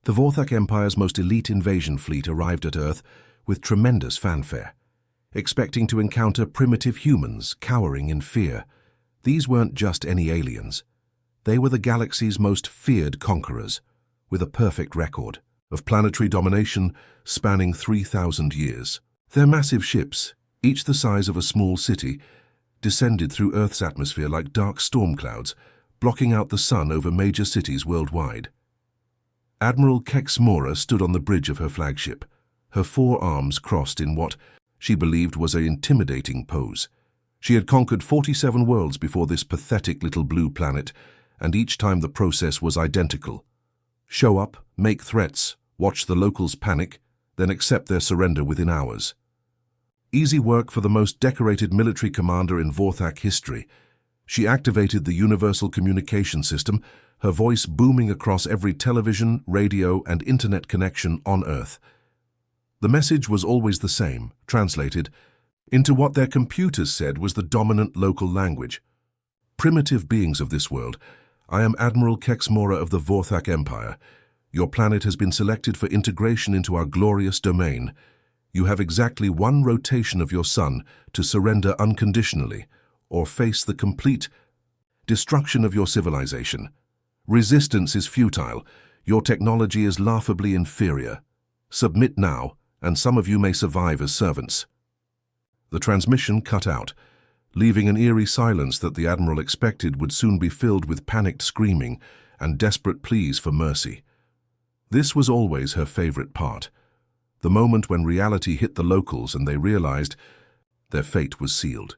The Vorthak Empire's most elite invasion fleet arrived at Earth with tremendous fanfare, expecting to encounter primitive humans cowering in fear. These weren't just any aliens. They were the galaxy's most feared conquerors, with a perfect record of planetary domination spanning 3,000 years. Their massive ships, each the size of a small city, descended through Earth's atmosphere like dark storm clouds, blocking out the sun over major cities worldwide. Admiral Kexmora stood on the bridge of her flagship, her four arms crossed in what she believed was an intimidating pose. She had conquered 47 worlds before this pathetic little blue planet, and each time the process was identical. Show up, make threats, watch the locals panic, then accept their surrender within hours. Easy work for the most decorated military commander in Vorthak history. She activated the universal communication system, her voice booming across every television, radio, and internet connection on Earth. The message was always the same, translated into what their computers said was the dominant local language. Primitive beings of this world, I am Admiral Kexmora of the Vorthak Empire. Your planet has been selected for integration into our glorious domain. You have exactly one rotation of your sun to surrender unconditionally, or face the complete destruction of your civilization. Resistance is futile. Your technology is laughably inferior. Submit now, and some of you may survive as servants. The transmission cut out, leaving an eerie silence that the Admiral expected would soon be filled with panicked screaming and desperate pleas for mercy. This was always her favorite part, the moment when reality hit the locals and they realized their fate was sealed.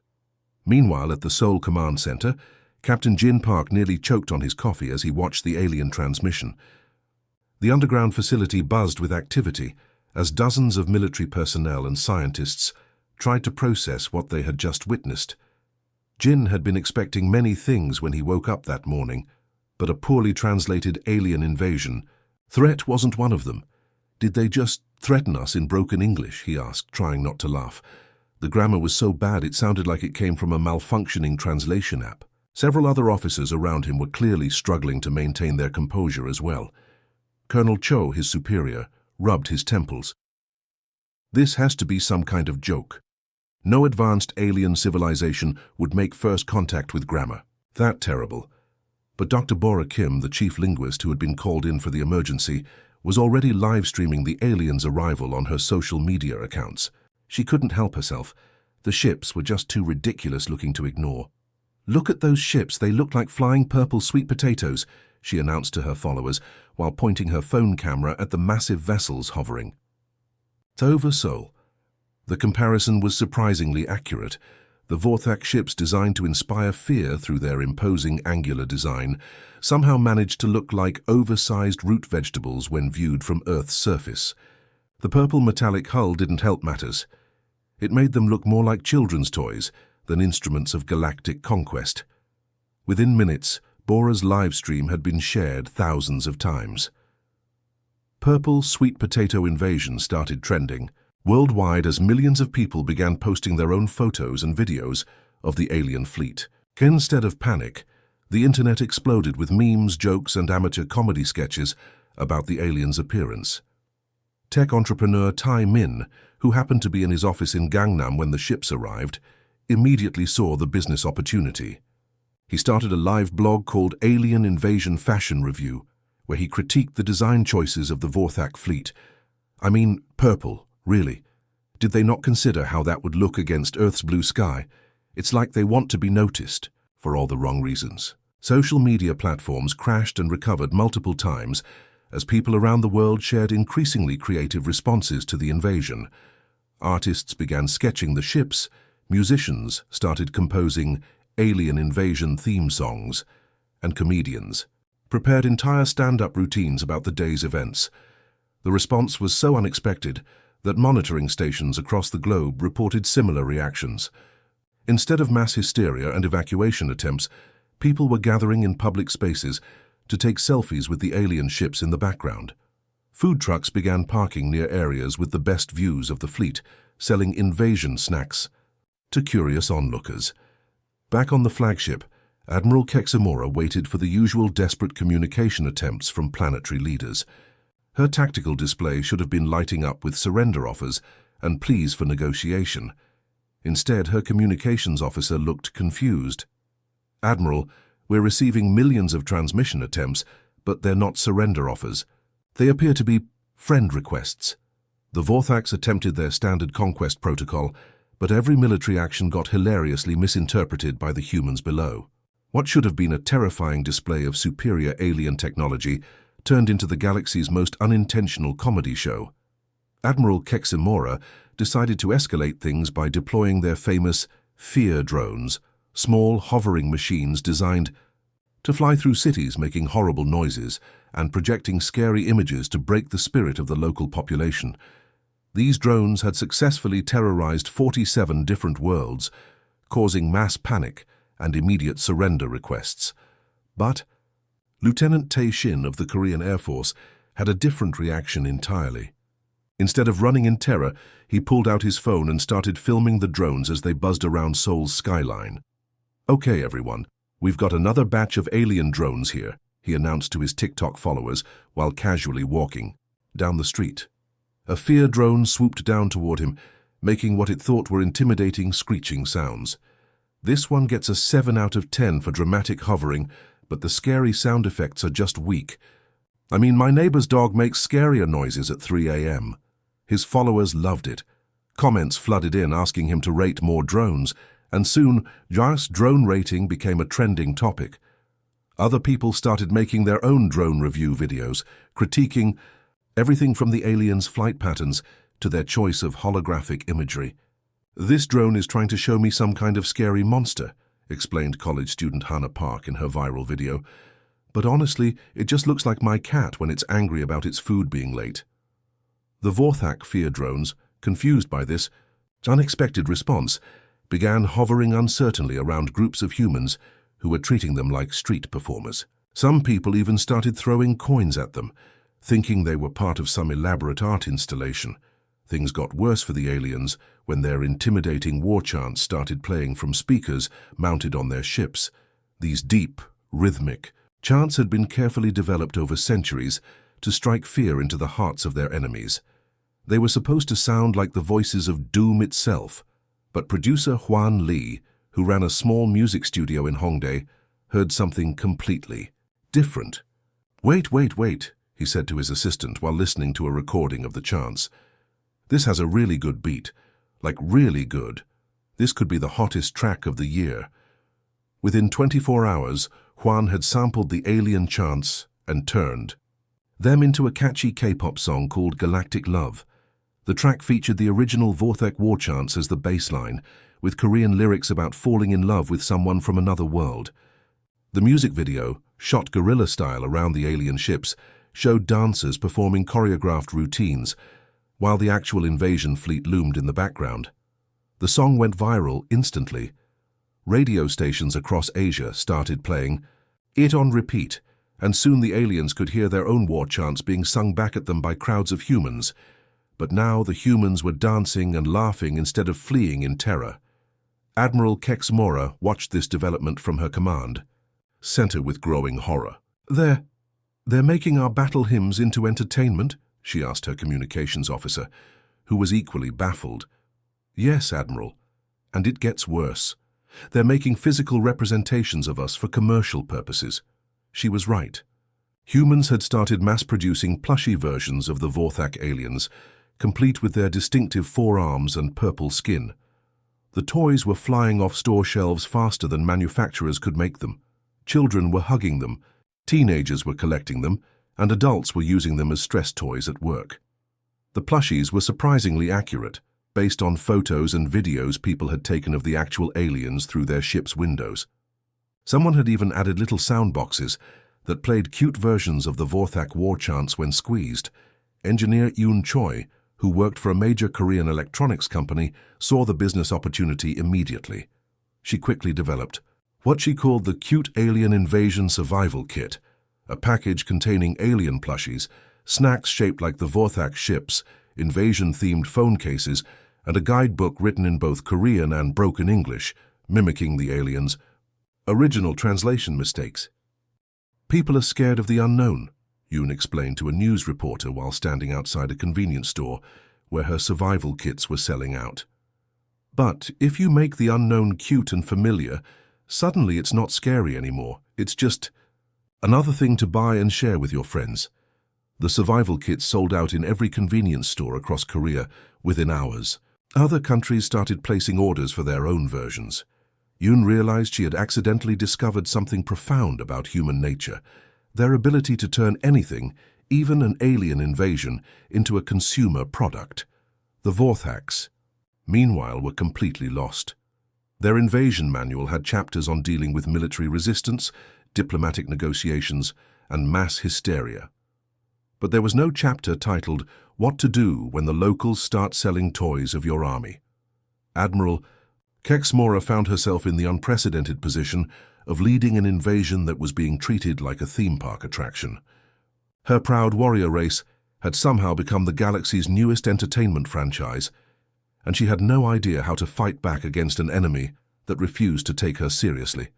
Meanwhile, at the Seoul Command Center, Captain Jin Park nearly choked on his coffee as he watched the alien transmission. The underground facility buzzed with activity as dozens of military personnel and scientists tried to process what they had just witnessed. Jin had been expecting many things when he woke up that morning, but a poorly translated alien invasion threat wasn't one of them. Did they just threaten us in broken English? He asked, trying not to laugh. The grammar was so bad it sounded like it came from a malfunctioning translation app. Several other officers around him were clearly struggling to maintain their composure as well. Colonel Cho, his superior, rubbed his temples. This has to be some kind of joke. No advanced alien civilization would make first contact with grammar. That terrible. But Dr. Bora Kim, the chief linguist who had been called in for the emergency, was already live-streaming the aliens' arrival on her social media accounts. She couldn't help herself. The ships were just too ridiculous-looking to ignore. "Look at those ships, they look like flying purple sweet potatoes," she announced to her followers while pointing her phone camera at the massive vessels hovering over Seoul. The comparison was surprisingly accurate. The Vorthak ships, designed to inspire fear through their imposing angular design, somehow managed to look like oversized root vegetables when viewed from Earth's surface. The purple metallic hull didn't help matters. It made them look more like children's toys than instruments of galactic conquest. Within minutes, Bora's live stream had been shared thousands of times. Purple sweet potato invasion started trending worldwide as millions of people began posting their own photos and videos of the alien fleet. Instead of panic, the internet exploded with memes, jokes, and amateur comedy sketches about the aliens' appearance. Tech entrepreneur Tai Min, who happened to be in his office in Gangnam when the ships arrived, immediately saw the business opportunity. He started a live blog called Alien Invasion Fashion Review, where he critiqued the design choices of the Vorthak fleet. I mean, purple, really. Did they not consider how that would look against Earth's blue sky? It's like they want to be noticed, for all the wrong reasons. Social media platforms crashed and recovered multiple times as people around the world shared increasingly creative responses to the invasion. Artists began sketching the ships, musicians started composing alien invasion theme songs, and comedians prepared entire stand-up routines about the day's events. The response was so unexpected that monitoring stations across the globe reported similar reactions. Instead of mass hysteria and evacuation attempts, people were gathering in public spaces to take selfies with the alien ships in the background. Food trucks began parking near areas with the best views of the fleet, selling invasion snacks to curious onlookers. Back on the flagship, Admiral Kexamora waited for the usual desperate communication attempts from planetary leaders. Her tactical display should have been lighting up with surrender offers and pleas for negotiation. Instead, her communications officer looked confused. "Admiral, we're receiving millions of transmission attempts, but they're not surrender offers. They appear to be friend requests." The Vorthax attempted their standard conquest protocol, but every military action got hilariously misinterpreted by the humans below. What should have been a terrifying display of superior alien technology turned into the galaxy's most unintentional comedy show. Admiral Keximora decided to escalate things by deploying their famous fear drones, small hovering machines designed to fly through cities making horrible noises and projecting scary images to break the spirit of the local population. These drones had successfully terrorized 47 different worlds, causing mass panic and immediate surrender requests. But Lieutenant Tae Shin of the Korean Air Force had a different reaction entirely. Instead of running in terror, he pulled out his phone and started filming the drones as they buzzed around Seoul's skyline. "Okay, everyone, we've got another batch of alien drones here," he announced to his TikTok followers while casually walking down the street. A fear drone swooped down toward him, making what it thought were intimidating screeching sounds. This one gets a 7 out of 10 for dramatic hovering, but the scary sound effects are just weak. "I mean, my neighbor's dog makes scarier noises at 3 a.m. His followers loved it. Comments flooded in asking him to rate more drones, and soon, just drone rating became a trending topic. Other people started making their own drone review videos, critiquing everything from the aliens' flight patterns to their choice of holographic imagery. "This drone is trying to show me some kind of scary monster," explained college student Hannah Park in her viral video. "But honestly, it just looks like my cat when it's angry about its food being late." The Vorthak fear drones, confused by this unexpected response, began hovering uncertainly around groups of humans who were treating them like street performers. Some people even started throwing coins at them, thinking they were part of some elaborate art installation. Things got worse for the aliens when their intimidating war chants started playing from speakers mounted on their ships. These deep, rhythmic chants had been carefully developed over centuries to strike fear into the hearts of their enemies. They were supposed to sound like the voices of doom itself, but producer Hwan Lee, who ran a small music studio in Hongdae, heard something completely different. "Wait, wait, wait," he said to his assistant while listening to a recording of the chants. "This has a really good beat, like really good. This could be the hottest track of the year." Within 24 hours, Hwan had sampled the alien chants and turned them into a catchy K-pop song called Galactic Love. The track featured the original Vorthak war chants as the bassline, with Korean lyrics about falling in love with someone from another world. The music video, shot guerrilla style around the alien ships, showed dancers performing choreographed routines, while the actual invasion fleet loomed in the background. The song went viral instantly. Radio stations across Asia started playing it on repeat, and soon the aliens could hear their own war chants being sung back at them by crowds of humans. But now the humans were dancing and laughing instead of fleeing in terror. Admiral Keximora watched this development from her command center with growing horror. They're making our battle hymns into entertainment?" she asked her communications officer, who was equally baffled. "Yes, Admiral, and it gets worse. They're making physical representations of us for commercial purposes." She was right. Humans had started mass-producing plushy versions of the Vorthak aliens, complete with their distinctive forearms and purple skin. The toys were flying off store shelves faster than manufacturers could make them. Children were hugging them, teenagers were collecting them, and adults were using them as stress toys at work. The plushies were surprisingly accurate, based on photos and videos people had taken of the actual aliens through their ship's windows. Someone had even added little sound boxes that played cute versions of the Vorthak war chants when squeezed. Engineer Yoon Choi, who worked for a major Korean electronics company, saw the business opportunity immediately. She quickly developed what she called the Cute Alien Invasion Survival Kit, a package containing alien plushies, snacks shaped like the Vorthak ships, invasion-themed phone cases, and a guidebook written in both Korean and broken English, mimicking the aliens' original translation mistakes. "People are scared of the unknown," Yoon explained to a news reporter while standing outside a convenience store where her survival kits were selling out. But if you make the unknown cute and familiar, suddenly it's not scary anymore. It's just another thing to buy and share with your friends. The survival kits sold out in every convenience store across Korea within hours. Other countries started placing orders for their own versions. Yoon realized she had accidentally discovered something profound about human nature, their ability to turn anything, even an alien invasion, into a consumer product. The Vorthaks, meanwhile, were completely lost. Their invasion manual had chapters on dealing with military resistance, diplomatic negotiations, and mass hysteria. But there was no chapter titled, "What to Do When the Locals Start Selling Toys of Your Army." Admiral Kexmora found herself in the unprecedented position of leading an invasion that was being treated like a theme park attraction. Her proud warrior race had somehow become the galaxy's newest entertainment franchise, and she had no idea how to fight back against an enemy that refused to take her seriously.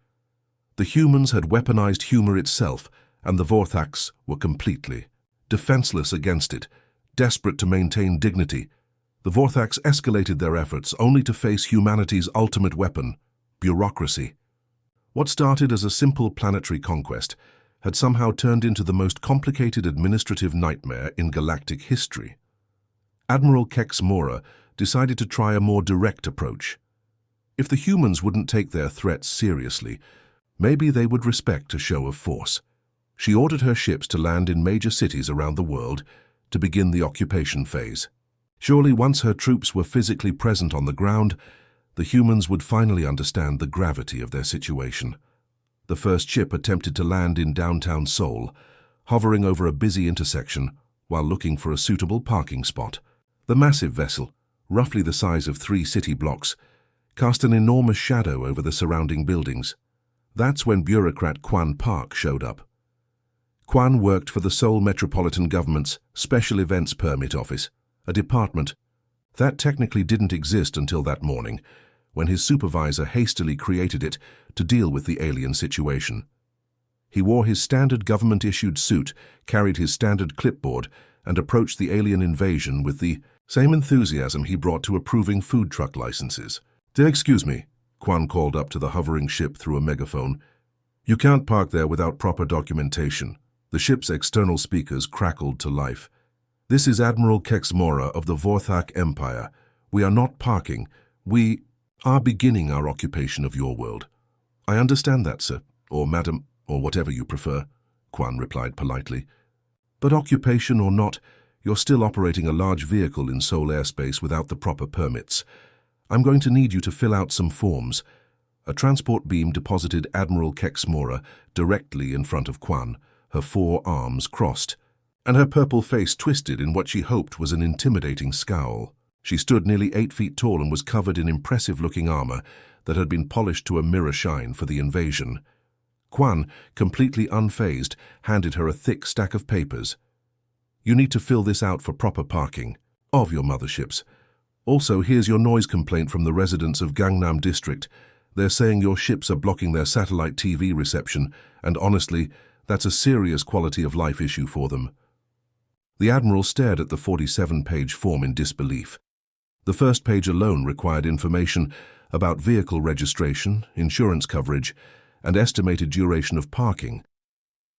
The humans had weaponized humor itself, and the Vorthaks were completely defenseless against it. Desperate to maintain dignity, the Vorthaks escalated their efforts only to face humanity's ultimate weapon, bureaucracy. What started as a simple planetary conquest had somehow turned into the most complicated administrative nightmare in galactic history. Admiral Kexmora decided to try a more direct approach. If the humans wouldn't take their threats seriously, maybe they would respect a show of force. She ordered her ships to land in major cities around the world to begin the occupation phase. Surely once her troops were physically present on the ground, the humans would finally understand the gravity of their situation. The first ship attempted to land in downtown Seoul, hovering over a busy intersection while looking for a suitable parking spot. The massive vessel, roughly the size of 3 city blocks, cast an enormous shadow over the surrounding buildings. That's when bureaucrat Kwan Park showed up. Kwan worked for the Seoul Metropolitan Government's Special Events Permit Office, a department that technically didn't exist until that morning, when his supervisor hastily created it to deal with the alien situation. He wore his standard government-issued suit, carried his standard clipboard, and approached the alien invasion with the same enthusiasm he brought to approving food truck licenses. "Excuse me," Kwan called up to the hovering ship through a megaphone. "You can't park there without proper documentation." The ship's external speakers crackled to life. "This is Admiral Kexmora of the Vorthak Empire. We are not parking. We are beginning our occupation of your world." "I understand that, sir, or madam, or whatever you prefer," Kwan replied politely. "But occupation or not, you're still operating a large vehicle in Seoul airspace without the proper permits. I'm going to need you to fill out some forms." A transport beam deposited Admiral Kexmora directly in front of Kwan, her 4 arms crossed, and her purple face twisted in what she hoped was an intimidating scowl. She stood nearly 8 feet tall and was covered in impressive-looking armor that had been polished to a mirror shine for the invasion. Kwan, completely unfazed, handed her a thick stack of papers. "You need to fill this out for proper parking of your motherships. Also, here's your noise complaint from the residents of Gangnam District. They're saying your ships are blocking their satellite TV reception, and honestly, that's a serious quality-of-life issue for them." The Admiral stared at the 47-page form in disbelief. The first page alone required information about vehicle registration, insurance coverage, and estimated duration of parking.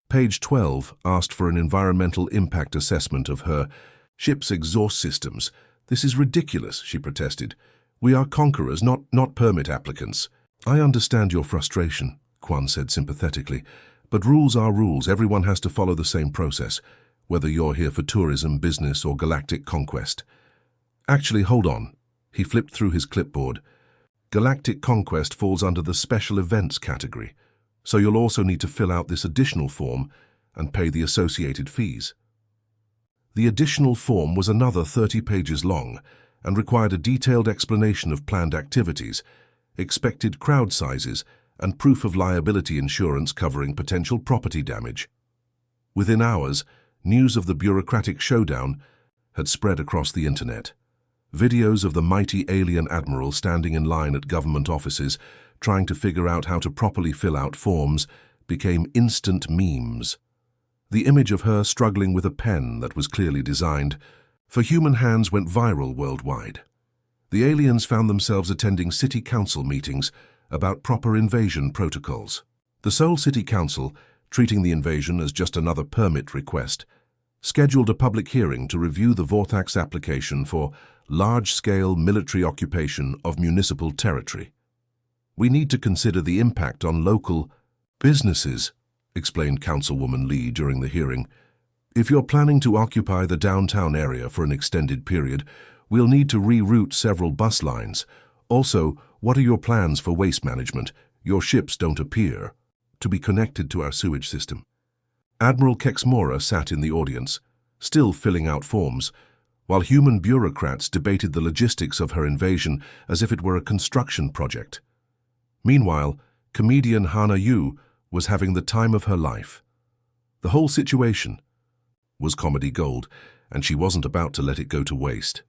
Page 12 asked for an environmental impact assessment of her ship's exhaust systems. "This is ridiculous," she protested. "We are conquerors, not permit applicants." "I understand your frustration," Kwan said sympathetically, "but rules are rules. Everyone has to follow the same process, whether you're here for tourism, business, or galactic conquest." "Actually, hold on." He flipped through his clipboard. "Galactic conquest falls under the special events category, so you'll also need to fill out this additional form and pay the associated fees." The additional form was another 30 pages long and required a detailed explanation of planned activities, expected crowd sizes, and proof of liability insurance covering potential property damage. Within hours, news of the bureaucratic showdown had spread across the internet. Videos of the mighty alien admiral standing in line at government offices, trying to figure out how to properly fill out forms, became instant memes. The image of her struggling with a pen that was clearly designed for human hands went viral worldwide. The aliens found themselves attending city council meetings about proper invasion protocols. The Seoul City Council, treating the invasion as just another permit request, scheduled a public hearing to review the Vorthak's application for large-scale military occupation of municipal territory. "We need to consider the impact on local businesses," explained Councilwoman Lee during the hearing. "If you're planning to occupy the downtown area for an extended period, we'll need to reroute several bus lines. Also, what are your plans for waste management? Your ships don't appear to be connected to our sewage system." Admiral Kexmora sat in the audience, still filling out forms, while human bureaucrats debated the logistics of her invasion as if it were a construction project. Meanwhile, comedian Hana Yu was having the time of her life. The whole situation was comedy gold, and she wasn't about to let it go to waste.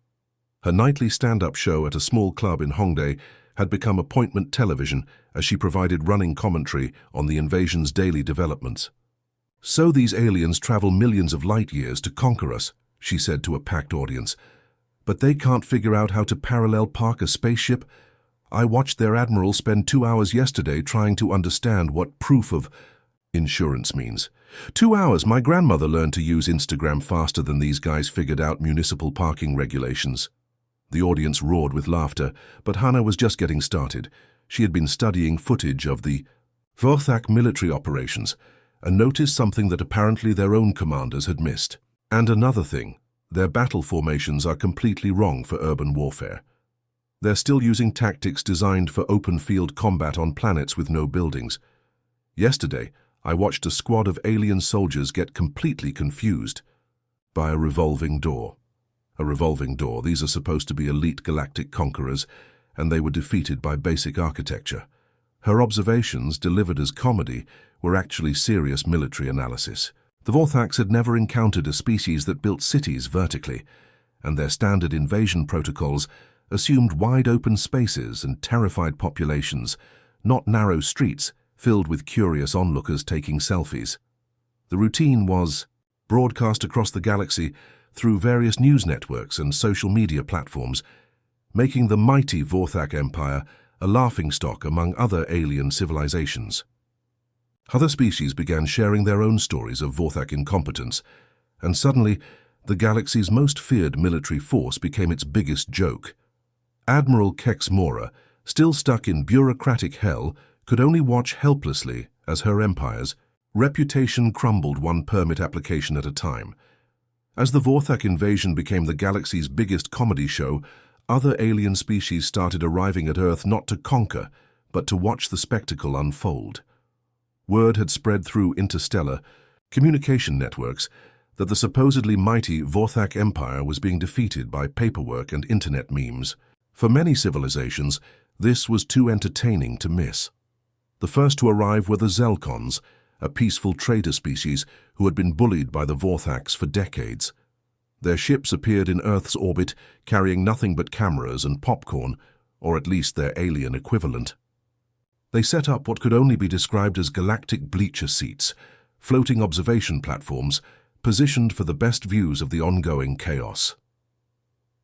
Her nightly stand-up show at a small club in Hongdae had become appointment television as she provided running commentary on the invasion's daily developments. "So these aliens travel millions of light years to conquer us," she said to a packed audience. "But they can't figure out how to parallel park a spaceship? I watched their admiral spend 2 hours yesterday trying to understand what proof of insurance means. 2 hours, my grandmother learned to use Instagram faster than these guys figured out municipal parking regulations." The audience roared with laughter, but Hannah was just getting started. She had been studying footage of the Vorthak military operations and noticed something that apparently their own commanders had missed. And another thing, their battle formations are completely wrong for urban warfare. They're still using tactics designed for open-field combat on planets with no buildings. Yesterday, I watched a squad of alien soldiers get completely confused by a revolving door. A revolving door, these are supposed to be elite galactic conquerors, and they were defeated by basic architecture. Her observations, delivered as comedy, were actually serious military analysis. The Vorthaks had never encountered a species that built cities vertically, and their standard invasion protocols assumed wide-open spaces and terrified populations, not narrow streets filled with curious onlookers taking selfies. The routine was broadcast across the galaxy through various news networks and social media platforms, making the mighty Vorthak Empire a laughingstock among other alien civilizations. Other species began sharing their own stories of Vorthak incompetence, and suddenly the galaxy's most feared military force became its biggest joke. Admiral Kexmora, still stuck in bureaucratic hell, could only watch helplessly as her empire's reputation crumbled one permit application at a time. As the Vorthak invasion became the galaxy's biggest comedy show, other alien species started arriving at Earth not to conquer, but to watch the spectacle unfold. Word had spread through interstellar communication networks that the supposedly mighty Vorthak Empire was being defeated by paperwork and internet memes. For many civilizations, this was too entertaining to miss. The first to arrive were the Zelkons, a peaceful trader species who had been bullied by the Vorthaks for decades. Their ships appeared in Earth's orbit, carrying nothing but cameras and popcorn, or at least their alien equivalent. They set up what could only be described as galactic bleacher seats, floating observation platforms, positioned for the best views of the ongoing chaos.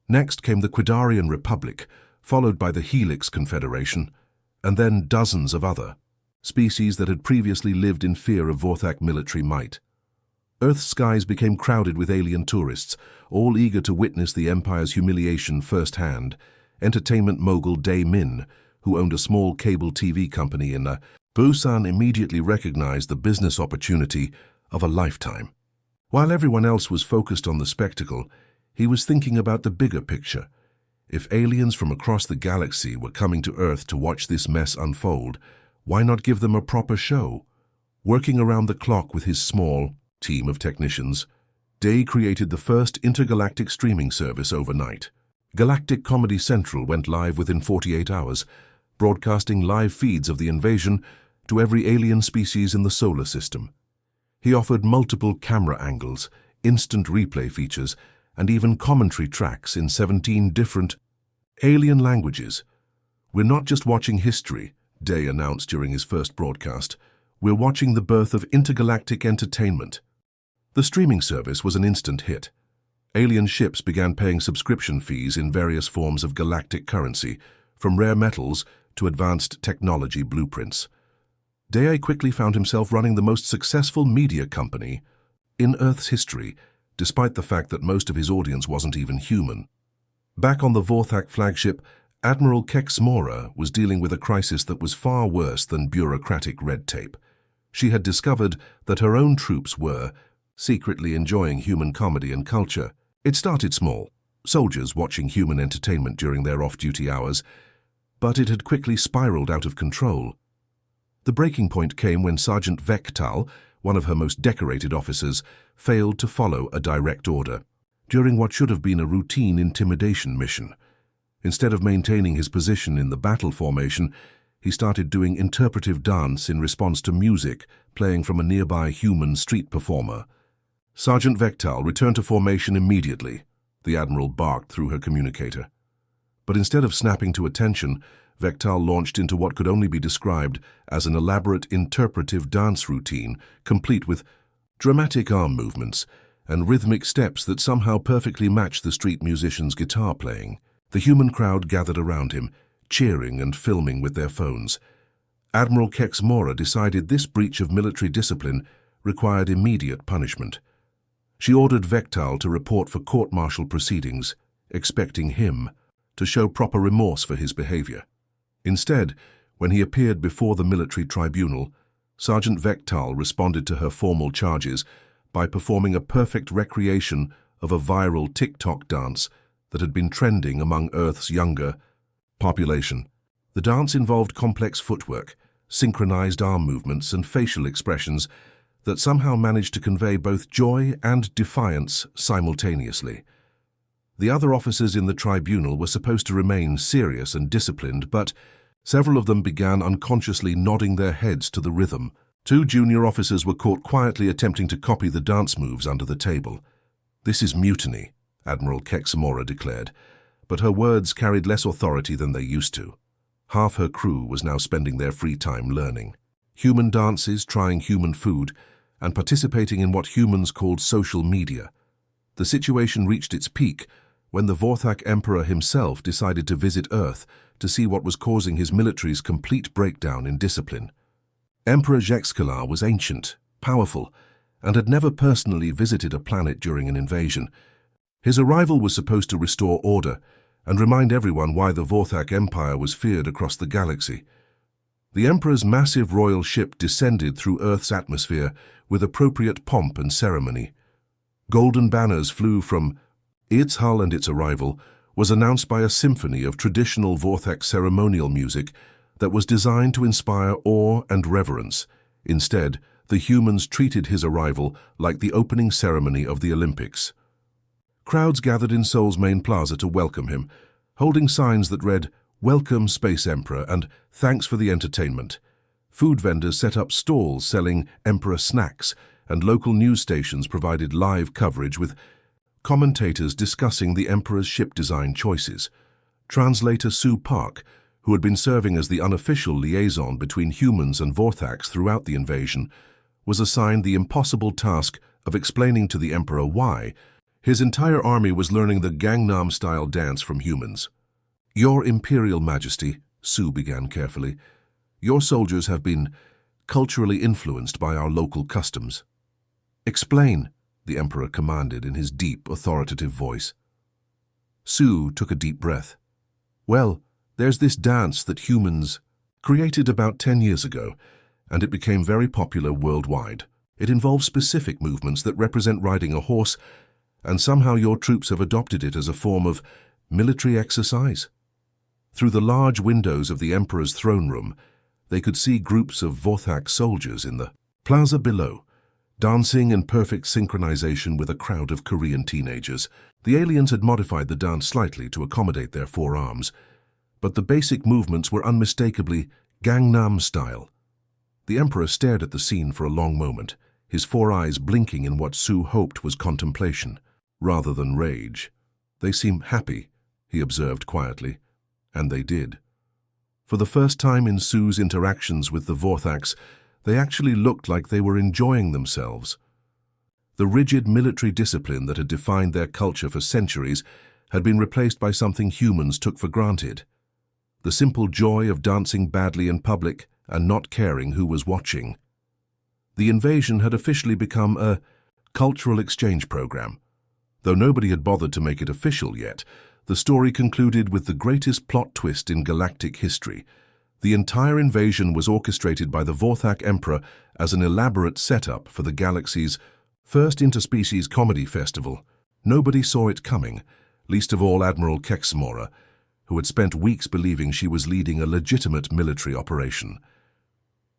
Next came the Quidarian Republic, followed by the Helix Confederation, and then dozens of other species that had previously lived in fear of Vorthak military might. Earth's skies became crowded with alien tourists, all eager to witness the Empire's humiliation firsthand. Entertainment mogul Dae Min, who owned a small cable TV company in Busan, immediately recognized the business opportunity of a lifetime. While everyone else was focused on the spectacle, he was thinking about the bigger picture. If aliens from across the galaxy were coming to Earth to watch this mess unfold, why not give them a proper show? Working around the clock with his small team of technicians, Dae created the first intergalactic streaming service overnight. Galactic Comedy Central went live within 48 hours, broadcasting live feeds of the invasion to every alien species in the solar system. He offered multiple camera angles, instant replay features, and even commentary tracks in 17 different alien languages. "We're not just watching history," Dae announced during his first broadcast. "We're watching the birth of intergalactic entertainment." The streaming service was an instant hit. Alien ships began paying subscription fees in various forms of galactic currency, from rare metals to advanced technology blueprints. Day quickly found himself running the most successful media company in Earth's history, despite the fact that most of his audience wasn't even human. Back on the Vorthak flagship, Admiral Kexmora was dealing with a crisis that was far worse than bureaucratic red tape. She had discovered that her own troops were secretly enjoying human comedy and culture. It started small, soldiers watching human entertainment during their off-duty hours, but it had quickly spiraled out of control. The breaking point came when Sergeant Vektal, one of her most decorated officers, failed to follow a direct order during what should have been a routine intimidation mission. Instead of maintaining his position in the battle formation, he started doing interpretive dance in response to music playing from a nearby human street performer. Sergeant Vektal returned to formation immediately, the Admiral barked through her communicator. But instead of snapping to attention, Vektal launched into what could only be described as an elaborate interpretive dance routine, complete with dramatic arm movements and rhythmic steps that somehow perfectly matched the street musician's guitar playing. The human crowd gathered around him, cheering and filming with their phones. Admiral Kexmora decided this breach of military discipline required immediate punishment. She ordered Vektal to report for court-martial proceedings, expecting him to show proper remorse for his behavior. Instead, when he appeared before the military tribunal, Sergeant Vektal responded to her formal charges by performing a perfect recreation of a viral TikTok dance that had been trending among Earth's younger population. The dance involved complex footwork, synchronized arm movements, and facial expressions that somehow managed to convey both joy and defiance simultaneously. The other officers in the tribunal were supposed to remain serious and disciplined, but several of them began unconsciously nodding their heads to the rhythm. 2 junior officers were caught quietly attempting to copy the dance moves under the table. "This is mutiny," Admiral Kexmora declared, but her words carried less authority than they used to. Half her crew was now spending their free time learning human dances, trying human food, and participating in what humans called social media. The situation reached its peak when the Vorthak Emperor himself decided to visit Earth to see what was causing his military's complete breakdown in discipline. Emperor Jexkalar was ancient, powerful, and had never personally visited a planet during an invasion. His arrival was supposed to restore order and remind everyone why the Vorthak Empire was feared across the galaxy. The Emperor's massive royal ship descended through Earth's atmosphere with appropriate pomp and ceremony. Golden banners flew from its hull, and its arrival was announced by a symphony of traditional Vorthak ceremonial music that was designed to inspire awe and reverence. Instead, the humans treated his arrival like the opening ceremony of the Olympics. Crowds gathered in Seoul's main plaza to welcome him, holding signs that read, "Welcome, Space Emperor," and "Thanks for the entertainment." Food vendors set up stalls selling Emperor snacks, and local news stations provided live coverage with commentators discussing the Emperor's ship design choices. Translator Sue Park, who had been serving as the unofficial liaison between humans and Vorthaks throughout the invasion, was assigned the impossible task of explaining to the Emperor why his entire army was learning the Gangnam-style dance from humans. "Your Imperial Majesty," Sue began carefully, "your soldiers have been culturally influenced by our local customs." "Explain," the Emperor commanded in his deep, authoritative voice. Sue took a deep breath. "Well, there's this dance that humans created about 10 years ago, and it became very popular worldwide. It involves specific movements that represent riding a horse, and somehow your troops have adopted it as a form of military exercise." Through the large windows of the Emperor's throne room, they could see groups of Vorthak soldiers in the plaza below, dancing in perfect synchronization with a crowd of Korean teenagers. The aliens had modified the dance slightly to accommodate their forearms, but the basic movements were unmistakably Gangnam style. The Emperor stared at the scene for a long moment, his 4 eyes blinking in what Sue hoped was contemplation, rather than rage. "They seem happy," he observed quietly, and they did. For the first time in Sue's interactions with the Vorthaks, they actually looked like they were enjoying themselves. The rigid military discipline that had defined their culture for centuries had been replaced by something humans took for granted. The simple joy of dancing badly in public and not caring who was watching. The invasion had officially become a cultural exchange program. Though nobody had bothered to make it official yet, the story concluded with the greatest plot twist in galactic history. The entire invasion was orchestrated by the Vorthak Emperor as an elaborate setup for the galaxy's first interspecies comedy festival. Nobody saw it coming, least of all Admiral Kexmora, who had spent weeks believing she was leading a legitimate military operation.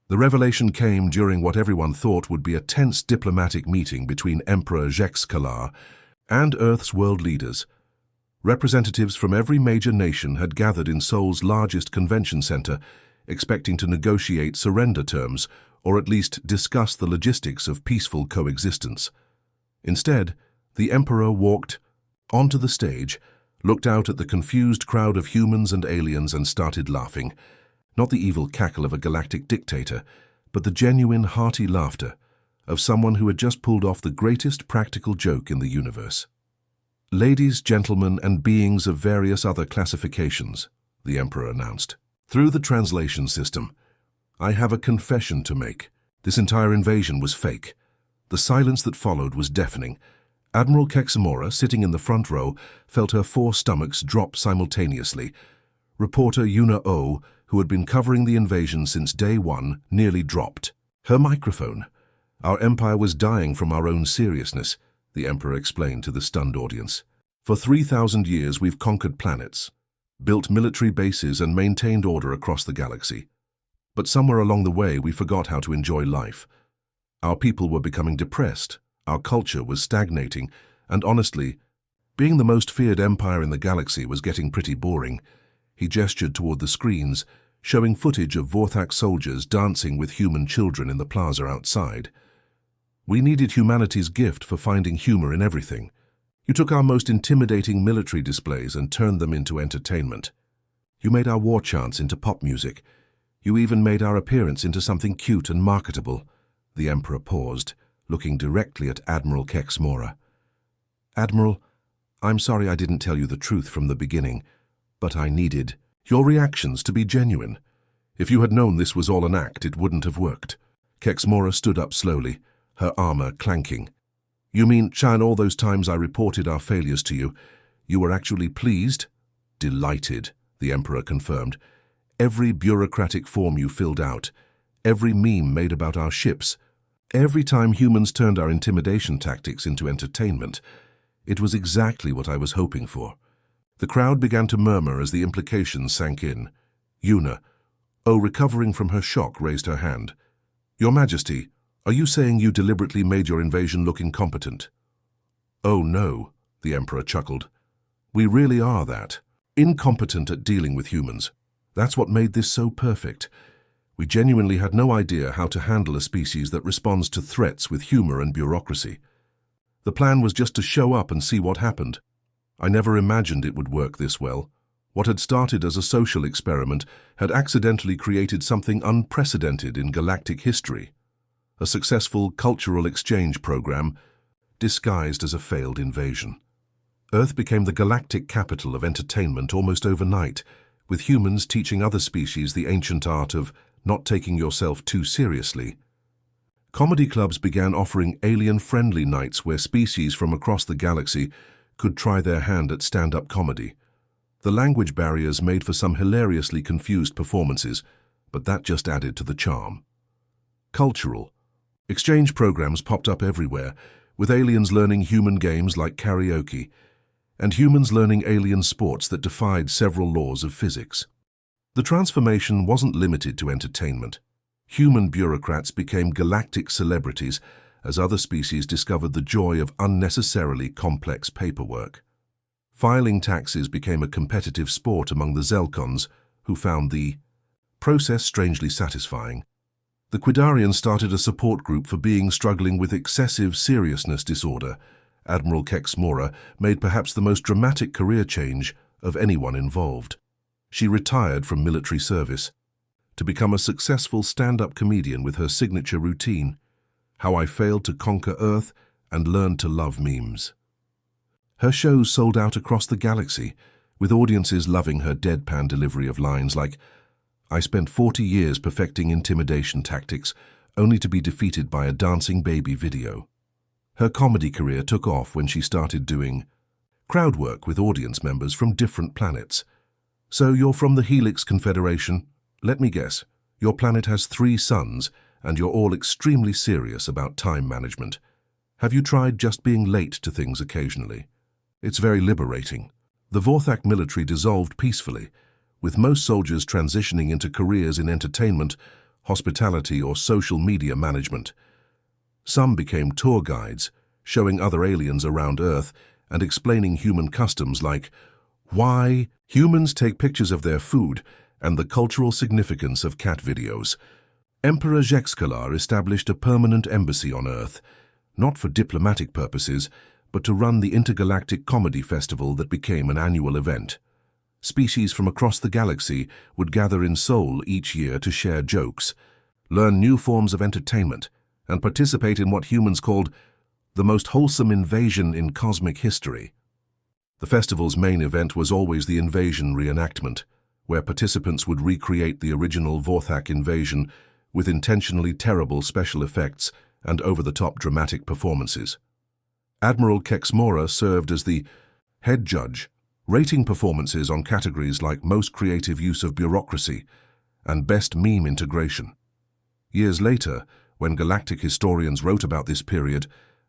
The revelation came during what everyone thought would be a tense diplomatic meeting between Emperor Jexkalar and Earth's world leaders. Representatives from every major nation had gathered in Seoul's largest convention center, expecting to negotiate surrender terms or at least discuss the logistics of peaceful coexistence. Instead, the Emperor walked onto the stage, looked out at the confused crowd of humans and aliens and started laughing. Not the evil cackle of a galactic dictator, but the genuine, hearty laughter of someone who had just pulled off the greatest practical joke in the universe. "Ladies, gentlemen, and beings of various other classifications," the Emperor announced. "Through the translation system, I have a confession to make. This entire invasion was fake." The silence that followed was deafening. Admiral Kexamora, sitting in the front row, felt her 4 stomachs drop simultaneously. Reporter Yuna Oh, who had been covering the invasion since day one, nearly dropped. Her microphone. "Our empire was dying from our own seriousness," the Emperor explained to the stunned audience. "For 3,000 years we've conquered planets, built military bases and maintained order across the galaxy. But somewhere along the way we forgot how to enjoy life. Our people were becoming depressed, our culture was stagnating, and honestly, being the most feared empire in the galaxy was getting pretty boring." He gestured toward the screens, showing footage of Vorthak soldiers dancing with human children in the plaza outside. "We needed humanity's gift for finding humor in everything. You took our most intimidating military displays and turned them into entertainment. You made our war chants into pop music. You even made our appearance into something cute and marketable." The Emperor paused, looking directly at Admiral Kexmora. "Admiral, I'm sorry I didn't tell you the truth from the beginning, but I needed your reactions to be genuine. If you had known this was all an act, it wouldn't have worked." Kexmora stood up slowly, her armor clanking. "You mean, Chan, all those times I reported our failures to you, you were actually pleased?" "Delighted," the Emperor confirmed. "Every bureaucratic form you filled out, every meme made about our ships, every time humans turned our intimidation tactics into entertainment, it was exactly what I was hoping for." The crowd began to murmur as the implications sank in. Yuna, recovering from her shock, raised her hand. "Your Majesty, are you saying you deliberately made your invasion look incompetent?" "Oh no," the Emperor chuckled. "We really are that. Incompetent at dealing with humans. That's what made this so perfect. We genuinely had no idea how to handle a species that responds to threats with humor and bureaucracy. The plan was just to show up and see what happened. I never imagined it would work this well. What had started as a social experiment had accidentally created something unprecedented in galactic history. A successful cultural exchange program disguised as a failed invasion. Earth became the galactic capital of entertainment almost overnight, with humans teaching other species the ancient art of not taking yourself too seriously. Comedy clubs began offering alien-friendly nights where species from across the galaxy could try their hand at stand-up comedy. The language barriers made for some hilariously confused performances, but that just added to the charm. Cultural exchange programs popped up everywhere, with aliens learning human games like karaoke, and humans learning alien sports that defied several laws of physics. The transformation wasn't limited to entertainment. Human bureaucrats became galactic celebrities as other species discovered the joy of unnecessarily complex paperwork. Filing taxes became a competitive sport among the Zelkons, who found the process strangely satisfying. The Quidarians started a support group for beings struggling with excessive seriousness disorder. Admiral Kexmora made perhaps the most dramatic career change of anyone involved. She retired from military service to become a successful stand-up comedian with her signature routine, "How I Failed to Conquer Earth and learned to love memes. Her shows sold out across the galaxy, with audiences loving her deadpan delivery of lines like, "I spent 40 years perfecting intimidation tactics, only to be defeated by a dancing baby video." Her comedy career took off when she started doing crowd work with audience members from different planets. "So you're from the Helix Confederation? Let me guess, your planet has 3 suns, and you're all extremely serious about time management. Have you tried just being late to things occasionally?" It's very liberating. The Vorthak military dissolved peacefully, with most soldiers transitioning into careers in entertainment, hospitality, or social media management. Some became tour guides, showing other aliens around Earth and explaining human customs like why humans take pictures of their food and the cultural significance of cat videos. Emperor Jexkalar established a permanent embassy on Earth, not for diplomatic purposes, but to run the intergalactic comedy festival that became an annual event. Species from across the galaxy would gather in Seoul each year to share jokes, learn new forms of entertainment, and participate in what humans called the most wholesome invasion in cosmic history. The festival's main event was always the invasion reenactment, where participants would recreate the original Vorthak invasion with intentionally terrible special effects and over-the-top dramatic performances. Admiral Kexmora served as the head judge, rating performances on categories like most creative use of bureaucracy and best meme integration. Years later, when galactic historians wrote about this period,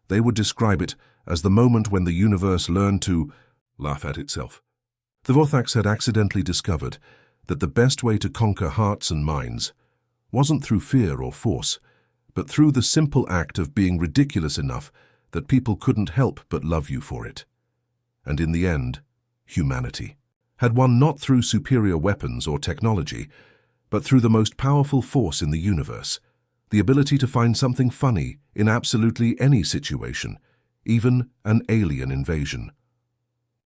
they would describe it as the moment when the universe learned to laugh at itself. The Vorthaks had accidentally discovered that the best way to conquer hearts and minds wasn't through fear or force, but through the simple act of being ridiculous enough that people couldn't help but love you for it. And in the end, humanity had won not through superior weapons or technology, but through the most powerful force in the universe, the ability to find something funny in absolutely any situation, even an alien invasion.